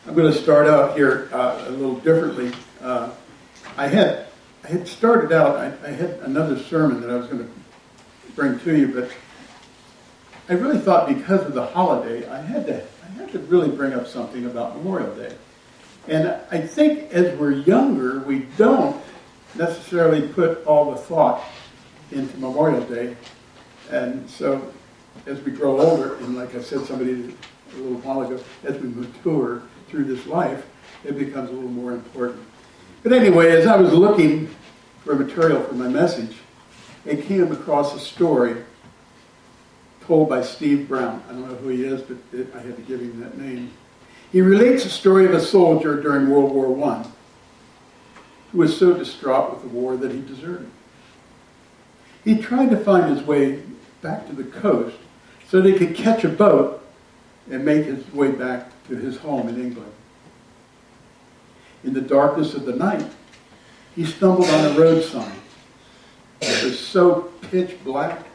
I'm going to start out here a little differently. I had started out, I had another sermon that I was going to bring to you, but I really thought because of the holiday, I had to really bring up something about Memorial Day. And I think as we're younger, we don't necessarily put all the thought into Memorial Day. And so as we grow older, and like I said somebody a little while ago, as we mature through this life, it becomes a little more important. But anyway, as I was looking for material for my message, I came across a story told by Steve Brown. I don't know who he is, but I had to give him that name. He relates the story of a soldier during World War I who was so distraught with the war that he deserted. He tried to find his way back to the coast so that he could catch a boat and make his way back to his home in England. In the darkness of the night, he stumbled on a road sign. It was so pitch black,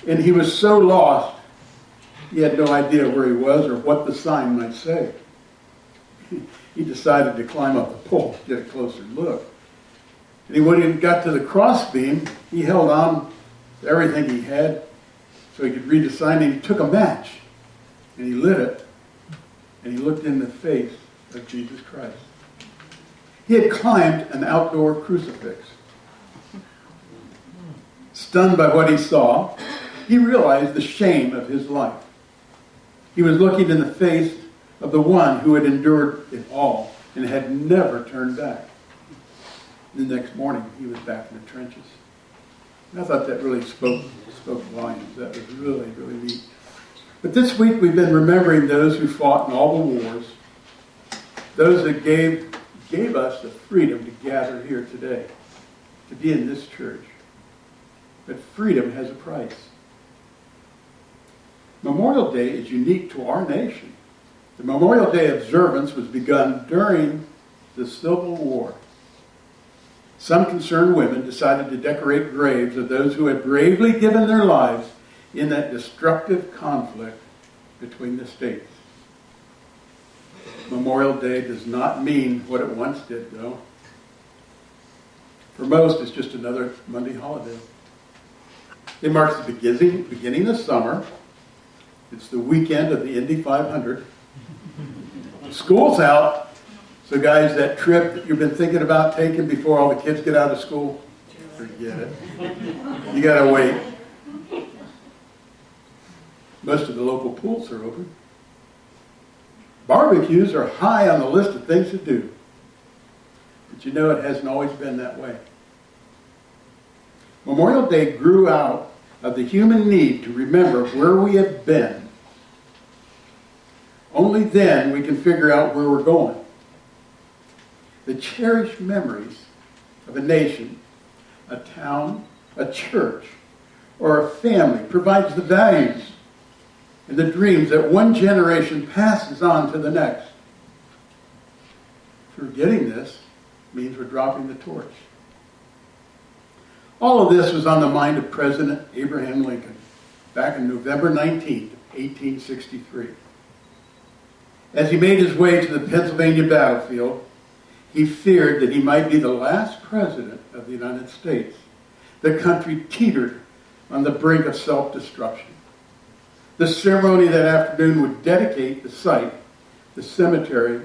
and he was so lost, he had no idea where he was or what the sign might say. He decided to climb up the pole to get a closer look. And when he got to the crossbeam, he held on to everything he had so he could read the sign, and he took a match, and he lit it, and he looked in the face of Jesus Christ. He had climbed an outdoor crucifix. Stunned by what he saw, he realized the shame of his life. He was looking in the face of the one who had endured it all and had never turned back. The next morning, he was back in the trenches. And I thought that really spoke volumes. That was really, really neat. But this week, we've been remembering those who fought in all the wars, those that gave us the freedom to gather here today, to be in this church. But freedom has a price. Memorial Day is unique to our nation. The Memorial Day observance was begun during the Civil War. Some concerned women decided to decorate graves of those who had bravely given their lives in that destructive conflict between the states. Memorial Day does not mean what it once did, though. For most, it's just another Monday holiday. It marks the beginning of summer. It's the weekend of the Indy 500. School's out. So guys, that trip that you've been thinking about taking before all the kids get out of school, forget it. You got to wait. Most of the local pools are open. Barbecues are high on the list of things to do. But you know, it hasn't always been that way. Memorial Day grew out of the human need to remember where we have been. Only then we can figure out where we're going. The cherished memories of a nation, a town, a church, or a family provides the values and the dreams that one generation passes on to the next. Forgetting this means we're dropping the torch. All of this was on the mind of President Abraham Lincoln back on November 19th, 1863. As he made his way to the Pennsylvania battlefield, he feared that he might be the last president of the United States. The country teetered on the brink of self-destruction. The ceremony that afternoon would dedicate the site, the cemetery,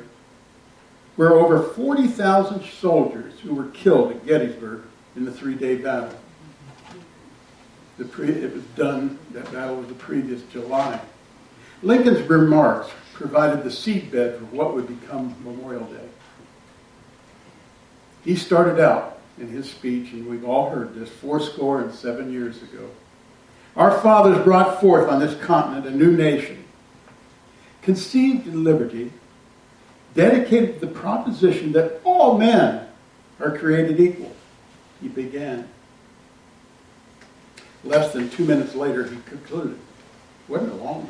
where over 40,000 soldiers who were killed at Gettysburg in the 3-day battle. It was done, that battle was the previous July. Lincoln's remarks provided the seedbed for what would become Memorial Day. He started out in his speech, and we've all heard this, 77 years ago. Our fathers brought forth on this continent a new nation, conceived in liberty, dedicated to the proposition that all men are created equal. He began. Less than 2 minutes later, he concluded. Wasn't it long?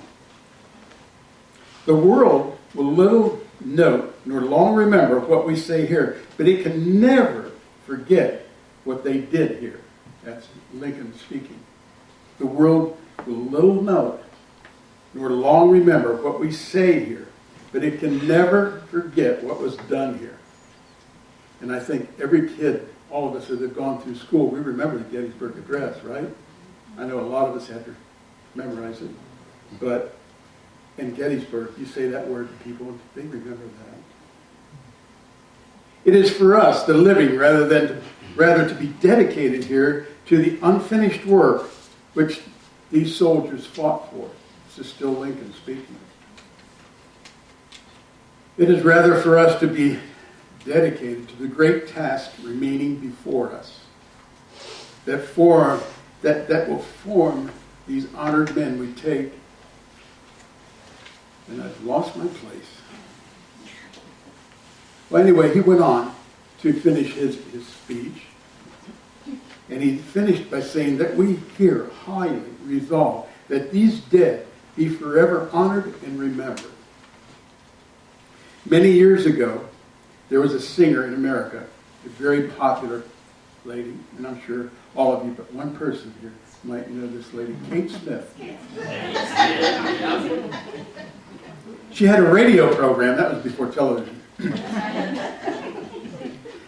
The world will little note nor long remember what we say here, but it can never forget what they did here. That's Lincoln speaking. The world will little note nor long remember what we say here, but it can never forget what was done here. And I think every kid, all of us that have gone through school, we remember the Gettysburg Address, right? I know a lot of us had to memorize it. But in Gettysburg, you say that word to people, and they remember that. It is for us, the living, rather to be dedicated here to the unfinished work which these soldiers fought for. This is still Lincoln speaking. It is rather for us to be dedicated to the great task remaining before us that will form these honored men we take. And I've lost my place. Well, anyway, he went on to finish his speech. And he finished by saying that we here highly resolve that these dead be forever honored and remembered. Many years ago, there was a singer in America, a very popular lady, and I'm sure all of you, but one person here might know this lady, Kate Smith. She had a radio program. That was before television.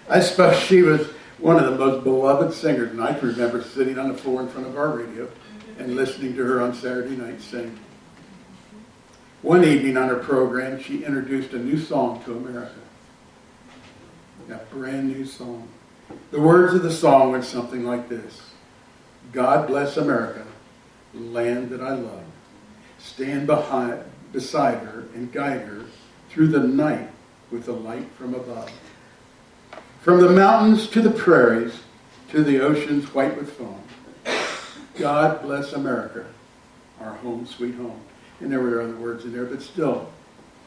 I suppose she was one of the most beloved singers, and I can remember sitting on the floor in front of our radio and listening to her on Saturday night sing. One evening on her program, she introduced a new song to America. A brand new song. The words of the song went something like this. God bless America, the land that I love. Stand beside her and guide her through the night with the light from above. From the mountains to the prairies, to the oceans white with foam. God bless America, our home sweet home. And there were other words in there, but still,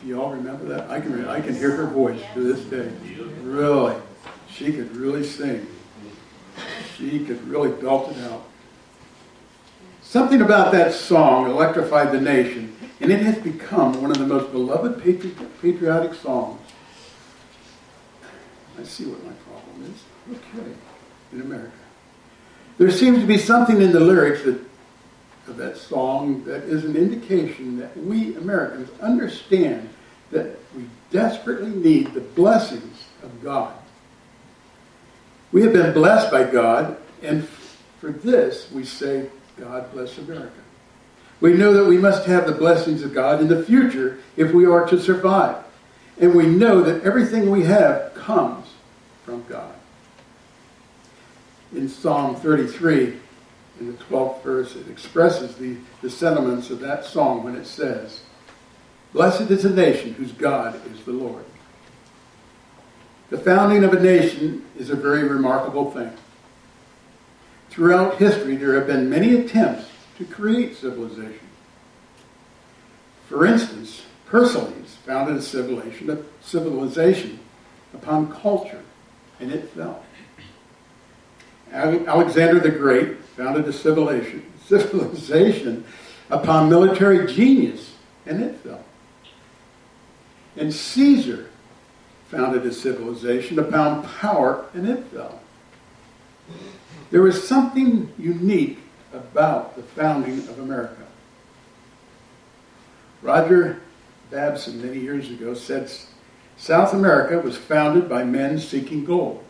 do you all remember that? I can hear her voice to this day. Really, she could really sing. She could really belt it out. Something about that song electrified the nation, and it has become one of the most beloved patriotic songs. I see what my problem is. Okay, in America. There seems to be something in the lyrics of that song that is an indication that we Americans understand that we desperately need the blessings of God. We have been blessed by God, and for this we say, God bless America. We know that we must have the blessings of God in the future if we are to survive. And we know that everything we have comes from God. In Psalm 33, in the 12th verse, it expresses the sentiments of that song when it says, "Blessed is a nation whose God is the Lord." The founding of a nation is a very remarkable thing. Throughout history, there have been many attempts to create civilization. For instance, Pericles founded a civilization upon culture, and it fell. Alexander the Great founded a civilization upon military genius, and it fell. And Caesar founded a civilization upon power, and it fell. There was something unique about the founding of America. Roger Babson, many years ago, said South America was founded by men seeking gold.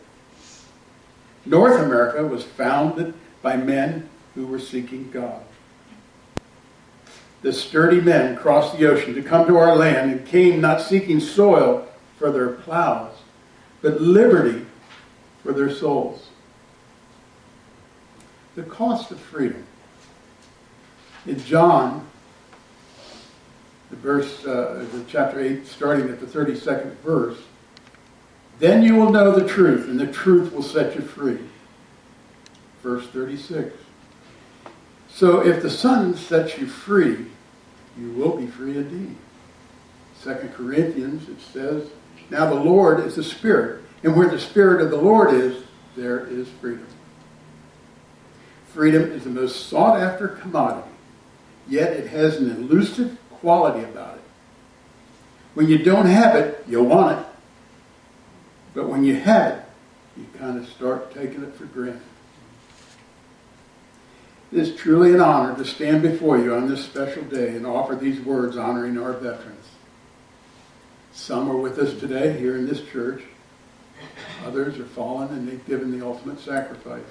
North America was founded by men who were seeking God. The sturdy men crossed the ocean to come to our land and came not seeking soil for their plows, but liberty for their souls. The cost of freedom. In John, the chapter 8, starting at the 32nd verse, "Then you will know the truth, and the truth will set you free." Verse 36. "So if the Son sets you free, you will be free indeed." 2 Corinthians, it says, "Now the Lord is the Spirit, and where the Spirit of the Lord is, there is freedom." Freedom is the most sought-after commodity, yet it has an elusive quality about it. When you don't have it, you want it. But when you have it, you kind of start taking it for granted. It is truly an honor to stand before you on this special day and offer these words honoring our veterans. Some are with us today here in this church. Others are fallen and they've given the ultimate sacrifice.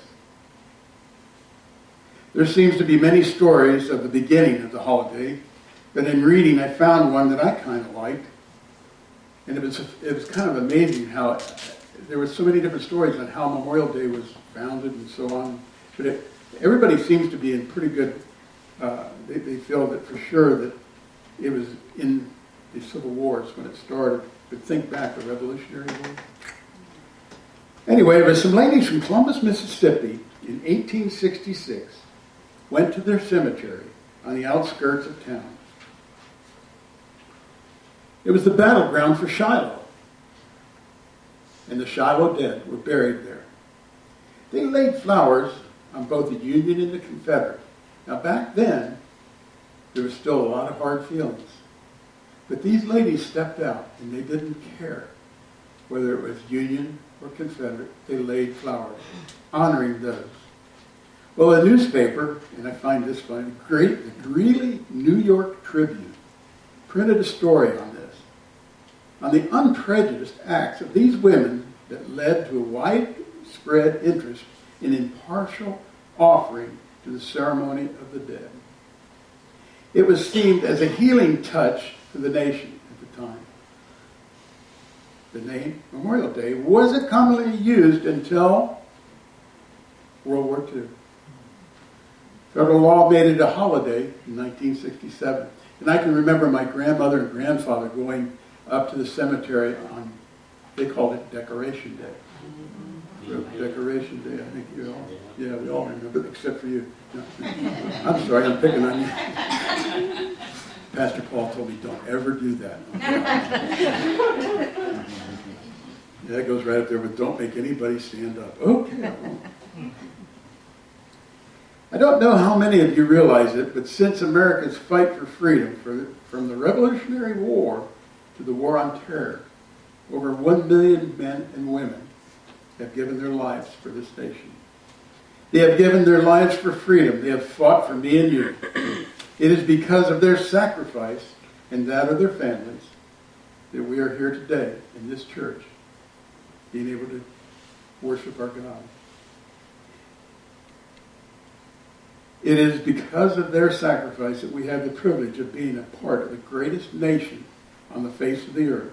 There seems to be many stories of the beginning of the holiday, but in reading I found one that I kind of liked. And it was kind of amazing how there were so many different stories on how Memorial Day was founded and so on. But everybody seems to be in pretty good, they feel that for sure that it was in the Civil Wars when it started. But think back, the Revolutionary War. Anyway, there were some ladies from Columbus, Mississippi in 1866 went to their cemetery on the outskirts of town. It was the battleground for Shiloh, and the Shiloh dead were buried there. They laid flowers on both the Union and the Confederate. Now back then, there was still a lot of hard feelings. But these ladies stepped out, and they didn't care whether it was Union or Confederate. They laid flowers, honoring those. Well, a newspaper, and I find this funny, the Greeley New York Tribune printed a story on this, on the unprejudiced acts of these women that led to a widespread interest in impartial offering to the ceremony of the dead. It was seen as a healing touch for the nation at the time. The name Memorial Day wasn't commonly used until World War II. Federal law made it a holiday in 1967. And I can remember my grandmother and grandfather going up to the cemetery on, they called it Decoration Day. So Decoration Day, I think you all, yeah, we all remember, except for you. No. I'm sorry, I'm picking on you. Pastor Paul told me, don't ever do that. Yeah, that goes right up there with don't make anybody stand up. Okay. I don't know how many of you realize it, but since America's fight for freedom, from the Revolutionary War to the War on Terror, over 1 million men and women have given their lives for this nation. They have given their lives for freedom. They have fought for me and you. It is because of their sacrifice and that of their families that we are here today in this church, being able to worship our God. It is because of their sacrifice that we have the privilege of being a part of the greatest nation on the face of the earth.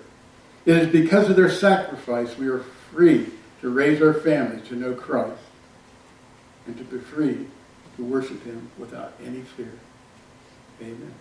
It is because of their sacrifice we are free to raise our families to know Christ and to be free to worship Him without any fear. Amen.